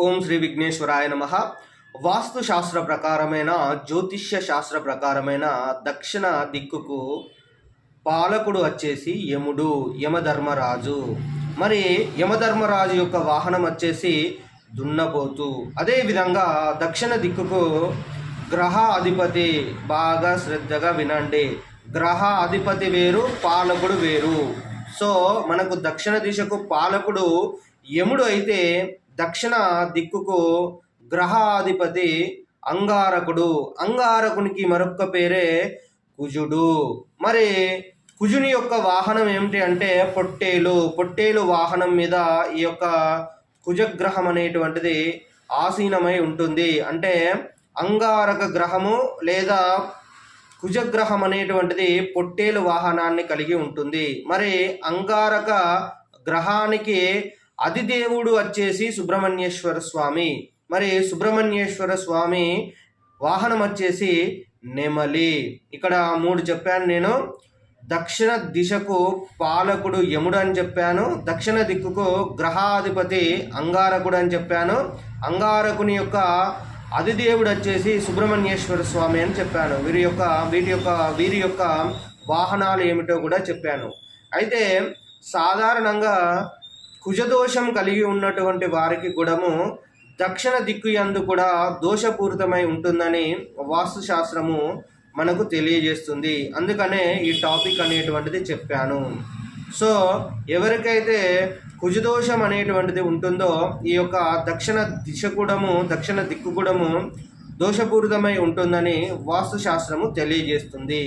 ఓం శ్రీ విఘ్నేశ్వరాయ నమ. వాస్తు శాస్త్ర ప్రకారమైన జ్యోతిష్య శాస్త్ర ప్రకారమైన దక్షిణ దిక్కుకు పాలకుడు వచ్చేసి యముడు, యమధర్మరాజు. మరి యమధర్మరాజు యొక్క వాహనం వచ్చేసి దున్నపోతు. అదేవిధంగా దక్షిణ దిక్కుకు గ్రహ అధిపతి, బాగా శ్రద్ధగా వినండి, గ్రహ అధిపతి వేరు, పాలకుడు వేరు. సో మనకు దక్షిణ దిశకు పాలకుడు యముడు అయితే దక్షిణ దిక్కుకు గ్రహాధిపతి అంగారకుడు. అంగారకునికి మరొక పేరే కుజుడు. మరి కుజుని యొక్క వాహనం ఏమిటి అంటే పొట్టేలు. పొట్టేలు వాహనం మీద ఈ యొక్క కుజగ్రహం అనేటువంటిది ఆసీనమై ఉంటుంది. అంటే అంగారక గ్రహము లేదా కుజగ్రహం అనేటువంటిది పొట్టేలు వాహనాన్ని కలిగి ఉంటుంది. మరి అంగారక గ్రహానికి అధిదేవుడు వచ్చేసి సుబ్రహ్మణ్యేశ్వర స్వామి. మరి సుబ్రహ్మణ్యేశ్వర స్వామి వాహనం వచ్చేసి నెమలి. ఇక్కడ 3 చెప్పాను నేను. దక్షిణ దిశకు పాలకుడు యముడు అని చెప్పాను, దక్షిణ దిక్కుకు గ్రహాధిపతి అంగారకుడు అని చెప్పాను, అంగారకుని యొక్క అధిదేవుడు వచ్చేసి సుబ్రహ్మణ్యేశ్వర స్వామి అని చెప్పాను. వీరి యొక్క వాహనాలు ఏమిటో కూడా చెప్పాను. అయితే సాధారణంగా కుజదోషం కలిగి ఉన్నటువంటి వారికి కూడాము దక్షిణ దిక్కు యందు కూడా దోషపూరితమై ఉంటుందని వాస్తుశాస్త్రము మనకు తెలియజేస్తుంది. అందుకనే ఈ టాపిక్ అనేటువంటిది చెప్పాను. సో ఎవరికైతే కుజదోషం అనేటువంటిది ఉంటుందో ఈ యొక్క దక్షిణ దిక్కు కూడాము దోషపూరితమై ఉంటుందని వాస్తుశాస్త్రము తెలియజేస్తుంది.